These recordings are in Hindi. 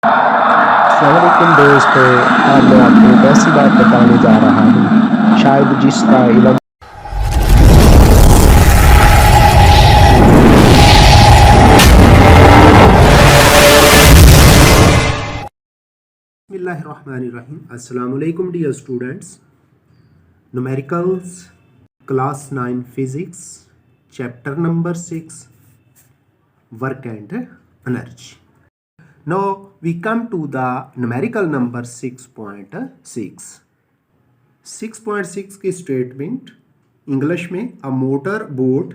अस्सलामुअलैकुम दोस्तों। आज मैं आपको एक ऐसी बात बताने जा रहा हूँ शायद जिसका इल्म बिस्मिल्लाहिर्रहमानिर्रहीम। अस्सलाम वालेकुम dear students. Numericals class 9 physics chapter number 6 work and energy. Now we come to the numerical number 6.6। 6.6 की स्टेटमेंट इंग्लिश में a motor boat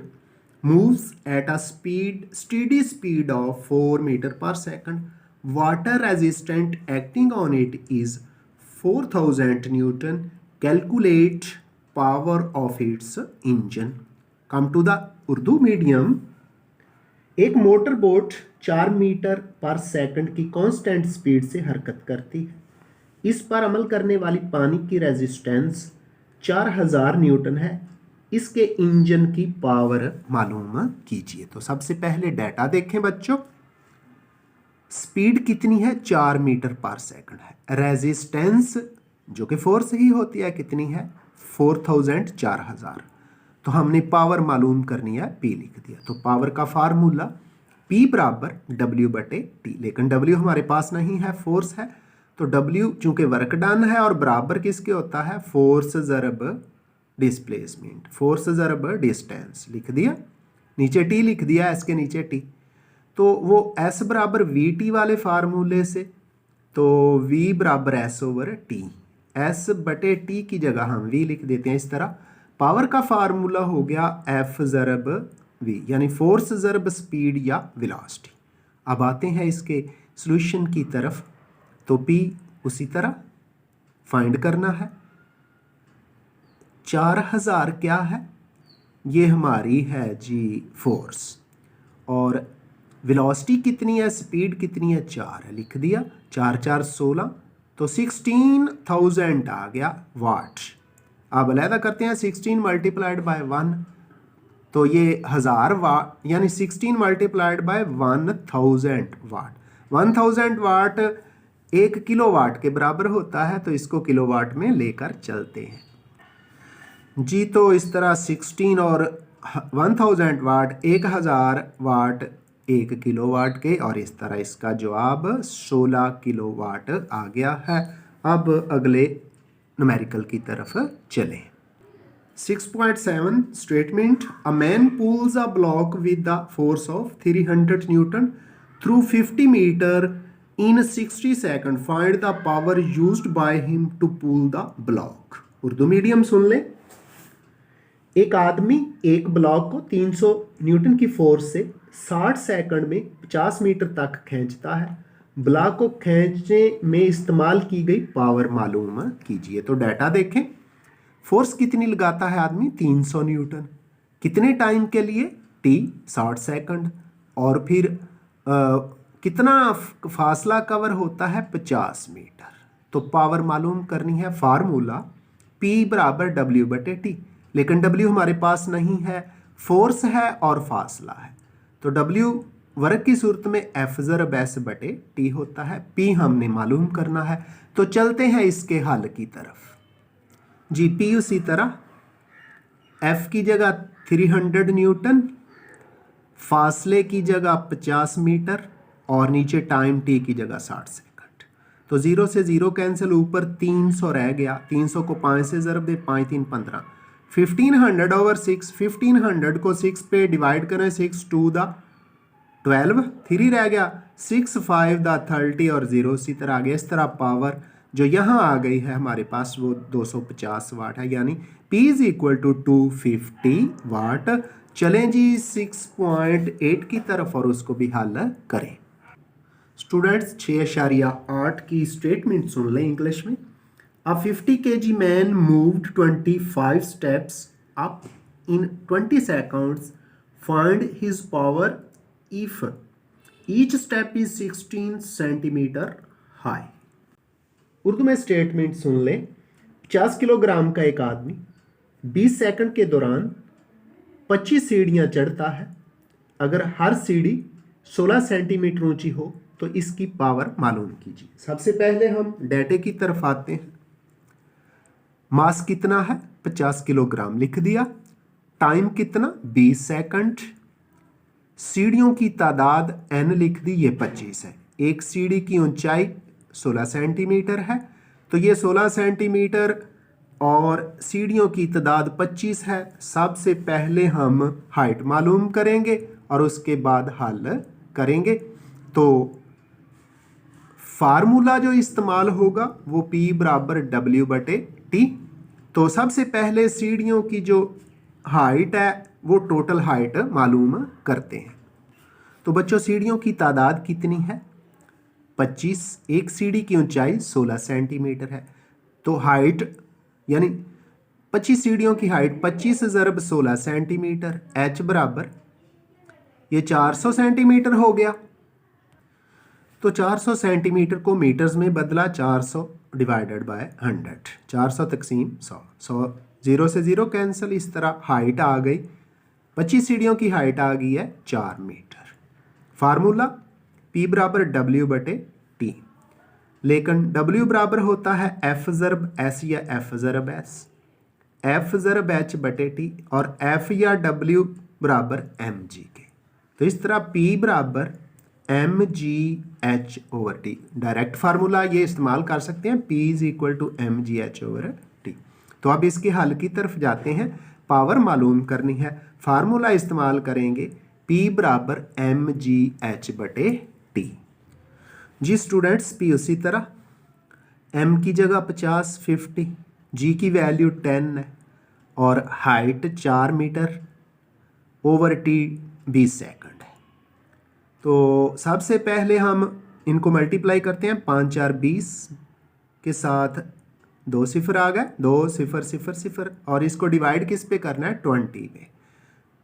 moves at a steady speed of 4 meter per second. Water resistant acting on it is 4000 Newton. Calculate power of its engine. Come to the Urdu medium. एक मोटर बोट 4 मीटर पर सेकंड की कांस्टेंट स्पीड से हरकत करती है। इस पर अमल करने वाली पानी की रेजिस्टेंस 4000 न्यूटन है। इसके इंजन की पावर मालूम कीजिए। तो सबसे पहले डाटा देखें बच्चों। स्पीड कितनी है? 4 मीटर पर सेकंड है। रेजिस्टेंस जो कि फोर्स ही होती है कितनी है? 4000 4000। तो हमने पावर मालूम करनी है, P लिख दिया। तो पावर का फार्मूला P बराबर W/T, लेकिन W हमारे पास नहीं है, फोर्स है। तो W चूंकि वर्क डन है और बराबर किसके होता है? फोर्स ज़रब डिस्प्लेसमेंट, फोर्स ज़रब डिस्टेंस लिख दिया। नीचे T लिख दिया, S के नीचे T। तो वो S बराबर VT वाले फार्मूले से, तो V बराबर S/T, S/T की जगह हम V लिख देते हैं इस तरह। पावर का फार्मूला हो गया F ज़रब V, यानी फोर्स ज़रब स्पीड या वेलोसिटी। अब आते हैं इसके सॉल्यूशन की तरफ। तो P उसी तरह फाइंड करना है। 4000 क्या है? ये हमारी है जी फोर्स। और वेलोसिटी कितनी है? स्पीड कितनी है? 4 है, लिख दिया। 4 4 16, तो 16000 आ गया वाट। अब अलहदा करते हैं 16 मल्टीप्लाइड बाय 1, तो ये 1000 वाट, यानी 16 multiplied by 1000 watt. 1000 watt 1 kilowatt के बराबर होता है, तो इसको किलोवाट में लेकर चलते हैं जी। तो इस तरह 16 और 1000 वाट 1000 वाट 1 किलोवाट के, और इस तरह इसका जवाब 16 किलोवाट आ गया है। अब अगले न्यूमेरिकल की तरफ चलें। 6.7 statement a man pulls a block with the force of 300 newton through 50 metre in 60 second. Find the power used by him to pull the block. Urdu medium सुन लें। एक आदमी एक ब्लॉक को 300 न्यूटन की फोर्स से 60 सेकंड में 50 मीटर तक खींचता है। ब्लॉक को खींचने में इस्तेमाल की गई पावर मालूम कीजिए। तो डाटा देखें। फोर्स कितनी लगाता है आदमी? 300 न्यूटन। कितने टाइम के लिए? T 60 second. और फिर कितना फासला कवर होता है? 50 मीटर। तो पावर मालूम करनी है। फार्मूला P बराबर W/T, लेकिन W हमारे पास नहीं है, फोर्स है और फासला है। तो W वर्क की सूरत में F ज़रब S/T होता है। P हमने मालूम करना है। तो चलते हैं इसके हल की तरफ जी। P उसी तरह, F की जगह 300 न्यूटन, फासले की जगह 50 मीटर, और नीचे टाइम T की जगह 60 सेकंड। तो 0 से 0 कैंसिल, ऊपर 300 रह गया। 300 को 5 से ज़रब दे, 5 3 15, 1500/6। 1500 को 6 पे डिवाइड करें, 6 2 द 12, 3 रह गया, 6 5 द 30, और 0 इसी तरह आ गया। इस तरह पावर जो यहाँ आ गई है हमारे पास वो 250 वाट है, यानी P = 250 वाट। चलें जी 6.8 की तरफ और उसको भी हल करें। स्टूडेंट्स 6.8 की स्टेटमेंट सुन लें इंग्लिश में। A 50 kg man moved 25 steps up in 20 seconds. Find his power if each step is 16 centimeter high. Urdu में स्टेटमेंट सुन लें। 50 किलोग्राम का एक आदमी 20 सेकंड के दौरान 25 सीढ़ियां चढ़ता है। अगर हर सीढ़ी 16 सेंटीमीटर ऊंची हो तो इसकी पावर मालूम कीजिए। सबसे पहले हम डाटे की तरफ आते हैं। मास कितना है 50 किलोग्राम लिख दिया। टाइम कितना 20 सेकंड। सीढ़ियों की तादाद n लिख दी, ये 25 है। एक सीढ़ी की ऊंचाई 16 सेंटीमीटर है, तो ये 16 सेंटीमीटर और सीढ़ियों की तादाद 25 है। सबसे पहले हम हाइट मालूम करेंगे और उसके बाद हल करेंगे। तो फार्मूला जो इस्तेमाल होगा वो P बराबर W/T। तो सबसे पहले सीढ़ियों की जो हाइट है वो टोटल हाइट मालूम करते हैं। तो बच्चों सीढ़ियों की तादाद कितनी है 25, एक सीढ़ी की ऊंचाई 16 सेंटीमीटर है, तो हाइट यानी 25 सीढ़ियों की हाइट 25 ज़रब 16 सेंटीमीटर, h बराबर ये 400 सेंटीमीटर हो गया। तो 400 सेंटीमीटर को मीटर्स में बदला, 400 डिवाइडेड बाय 100, 400 तकसीम 100, 100 0 से 0 कैंसिल। इस तरह हाइट आ गई, 25 सीढ़ियों की हाइट आ गई है 4 मीटर। फार्मूला P बराबर W/T, लेकिन W बराबर होता है F ज़रब S या F ज़रब S, F ज़रब H/T और F या W बराबर mg के। तो इस तरह P बराबर mgh/T, डायरेक्ट फार्मूला ये इस्तेमाल कर सकते हैं, P = mgh/T। तो अब इसके हल की तरफ जाते हैं। पावर मालूम करनी है, फार्मूला इस्तेमाल करेंगे P बराबर mgh/T। जी स्टूडेंट्स, P उसी तरह m की जगह 50 50, g की वैल्यू 10 है और height 4 metre over T 20 second है। तो सबसे पहले हम इनको मल्टीप्लाई करते हैं, 5 4 20 के साथ 2 सिफर आ गए, 2 0 0 0 और इसको डिवाइड किस पे करना है 20 पे।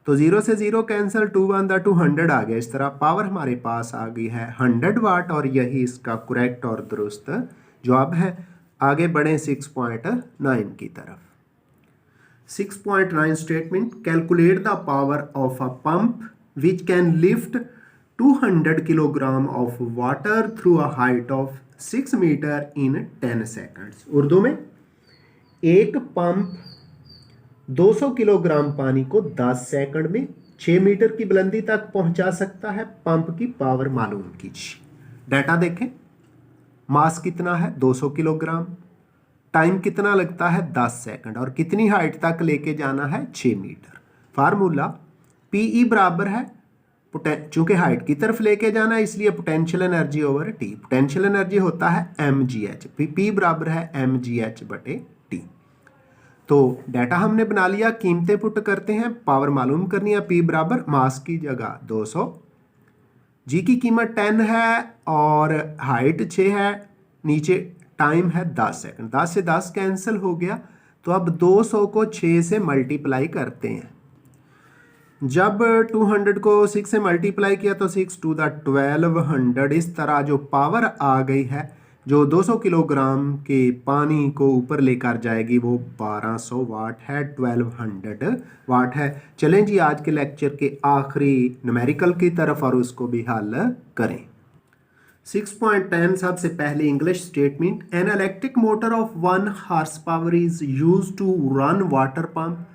तो 0 से 0 कैंसिल, 2 1 200 आ गया। इस तरह पावर हमारे पास आ गई है 100 वाट और यही इसका करेक्ट और दुरुस्त जवाब है। आगे बढ़ें 6.9 की तरफ। 6.9 statement, calculate the power of a pump which can lift 200 kilogram of water through a height of 6 metre in 10 seconds. Urdu में, एक पंप 200 किलोग्राम पानी को 10 सेकंड में 6 मीटर की बुलंदी तक पहुंचा सकता है। पंप की पावर मालूम कीजिए। डाटा देखें, मास कितना है 200 किलोग्राम, टाइम कितना लगता है 10 सेकंड और कितनी हाइट तक लेके जाना है 6 मीटर। फार्मूला PE बराबर है, चूंकि हाइट की तरफ लेके जाना है इसलिए potential energy over T, potential energy होता है mgh, P बराबर है mgh/T। तो डाटा हमने बना लिया, कीमतें पुट करते हैं, पावर मालूम करनी है। P बराबर मास की जगह 200, G की कीमत 10 है और हाइट 6 है, नीचे टाइम है 10 सेकंड, 10 से 10 कैंसिल हो गया। तो अब 200 को 6 से मल्टीप्लाई करते हैं। जब 200 को 6 से मल्टीप्लाई किया तो 6 2 1200, इस तरह जो पावर आ गई है जो 200 किलोग्राम के पानी को ऊपर लेकर जाएगी वो 1200 वाट है, 1200 वाट है। चलें जी आज के लेक्चर के आखिरी न्यूमेरिकल की तरफ और उसको भी हल करें। 6.10 सबसे पहले English statement, an electric motor of 1 horsepower is used to run water pump.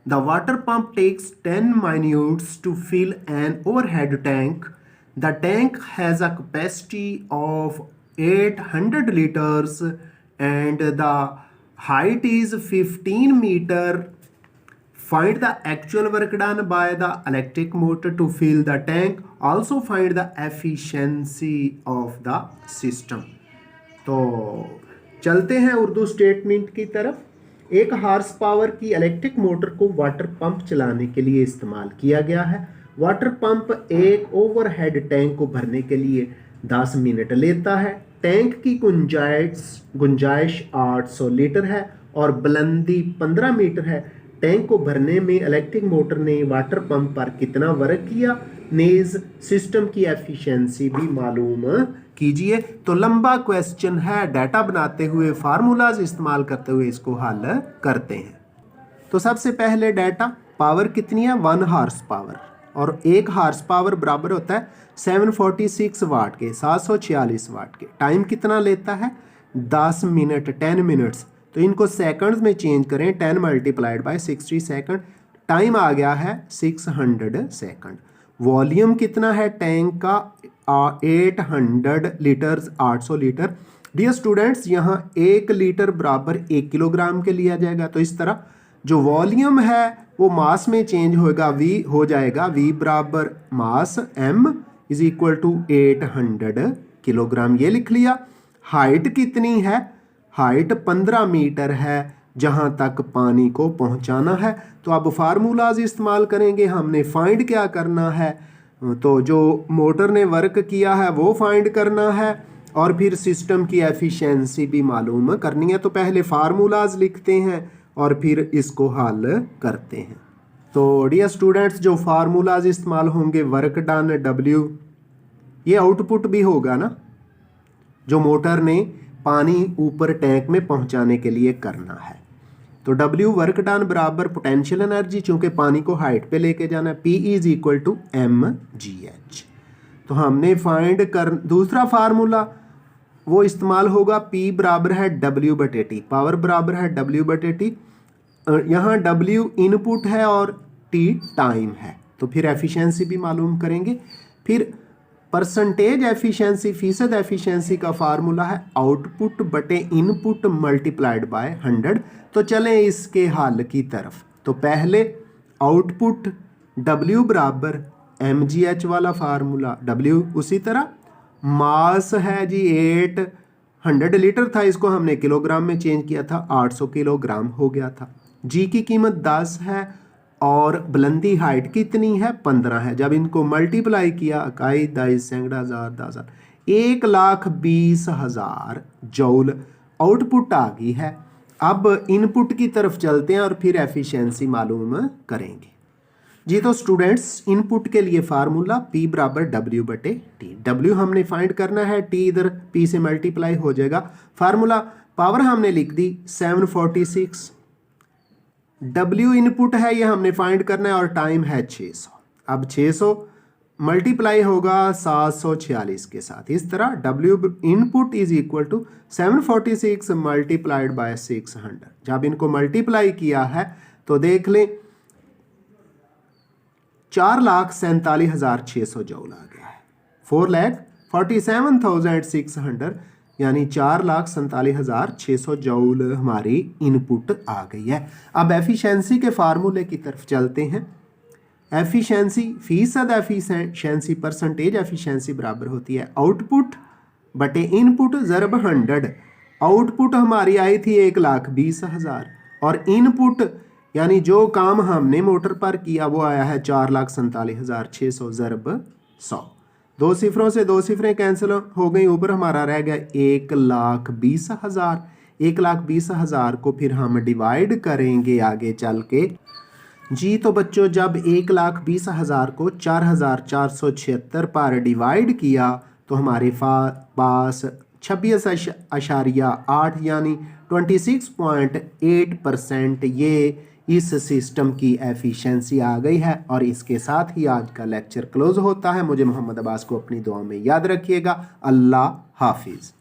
The water pump takes 10 minutes to fill an overhead tank. The tank has a capacity of 800 liters and the height is 15 meter. Find the actual work done by the electric motor to fill the tank. Also find the efficiency of the system. तो चलते हैं उर्दू स्टेटमेंट की तरफ। एक हार्स पावर की इलेक्ट्रिक मोटर को वाटर पंप चलाने के लिए इस्तेमाल किया गया है। वाटर पंप एक ओवरहेड टैंक को भरने के लिए 10 मिनट लेता है। टैंक की गुंजाइश 800 लीटर है और बुलंदी 15 मीटर है। टैंक को भरने में इलेक्ट्रिक मोटर ने वाटर पंप पर कितना वर्क किया, नेज सिस्टम की एफिशिएंसी भी मालूम कीजिए। तो लंबा क्वेश्चन है, डाटा बनाते हुए फार्मूलाज इस्तेमाल करते हुए इसको हल करते हैं। तो सबसे पहले डाटा, पावर कितनी है 1 horsepower और 1 हार्स पावर बराबर होता है 746 वाट के, 746 वाट के। टाइम कितना लेता है? 10 मिनट, 10 मिनट्स। तो इनको सेकंड्स में चेंज करें, 10 मल्टीप्लाइड बाय 60 सेकंड, टाइम आ गया है 600 सेकंड। वॉल्यूम कितना है टैंक का? 800 लीटर्स, 800 लीटर। डियर स्टूडेंट्स, यहाँ 1 लीटर बराबर 1 किलोग्राम के लिया जाएगा। तो इस तरह जो वॉल्यूम है वो मास में चेंज होगा, वी हो जाएगा वी बराबर mass m is equal to 800 kilogram, ये लिख लिया। हाइट कितनी है? हाइट 15 मीटर है जहाँ तक पानी को पहुँचाना है। तो अब फार्मूलाज इस्तेमाल करेंगे। हमने फाइंड क्या करना है? तो जो मोटर ने वर्क किया है वो फाइंड करना है और फिर सिस्टम की एफिशिएंसी भी मालूम करनी है। तो पहले फार्मूलाज लिखते हैं और फिर इसको हल करते हैं। तो डियर स्टूडेंट्स, जो फार्मूलाज इस्तेमाल होंगे, वर्क डन W, ये आउटपुट भी होगा ना, जो मोटर ने पानी ऊपर टैंक में पहुंचाने के लिए करना है। तो W वर्क डन बराबर पोटेंशियल एनर्जी, चूंकि पानी को हाइट पे लेके जाना है, P is equal to mgh। तो हमने फाइंड कर दूसरा फार्मूला वो इस्तेमाल होगा, P बराबर है W/T, पावर बराबर है W/T। यहाँ W इनपुट है और T टाइम है। तो फिर एफिशिएंसी भी मालूम करेंगे। फिर परसेंटेज एफिशिएंसी, फीसद एफिशिएंसी का फार्मूला है आउटपुट बटे इनपुट मल्टीप्लाइड बाय 100। तो चलें इसके हल की तरफ। तो पहले आउटपुट W बराबर mgh वाला फार्मूला, W उसी तरह मास है जी 800 लीटर था, इसको हमने किलोग्राम में चेंज किया था, 800 किलोग्राम हो गया था। G की कीमत 10 है और बुलंदी हाइट कितनी है? 15 है। जब इनको मल्टीप्लाई किया, इकाई, दाइस, सैकड़ा, हजार, 10,000, 1,20,000 जौल आउटपुट आ गई है। अब इनपुट की तरफ चलते हैं और फिर एफिशिएंसी मालूम करेंगे जी। तो स्टूडेंट्स, इनपुट के लिए फार्मूला P बराबर W/T। W हमने फाइंड करना है, T इधर P से मल्टीप्लाई हो जाएगा। फार्मूला पावर हमने लिख दी 746, W इनपुट है, ये हमने फाइंड करना है और टाइम है 600। अब 600 मल्टीप्लाई होगा 746 के साथ। इस तरह W input is equal to 746 multiplied by 600। जब इनको मल्टीप्लाई किया है तो देख लें 4,47,600 जौल आ गया है। 4,47,600 यानी 4,47,600 जौल हमारी इनपुट आ गई है। अब एफिशिएंसी के फार्मूले की तरफ चलते हैं। एफिशिएंसी, फीसद एफिशिएंसी, परसेंटेज एफिशिएंसी बराबर होती है आउटपुट बटे इनपुट ज़रब 100। आउटपुट हमारी आई थी 1,20,000 और इनपुट यानी जो काम हमने मोटर पर किया वो आया है 4,47,600 ज़रब 100। 2 सिफरों से 2 सिफरें कैंसिल हो गई, ऊपर हमारा रह गया 1,20,000। 1,20,000 को फिर हम डिवाइड करेंगे आगे चल के जी। तो बच्चों, जब 1,20,000 को 4,476 पर डिवाइड किया तो हमारे पास 26.8 यानी 26.8% ये इस सिस्टम की एफिशिएंसी आ गई है। और इसके साथ ही आज का लेक्चर क्लोज होता है। मुझे मोहम्मद अब्बास को अपनी दुआ में याद रखिएगा। अल्लाह हाफिज़।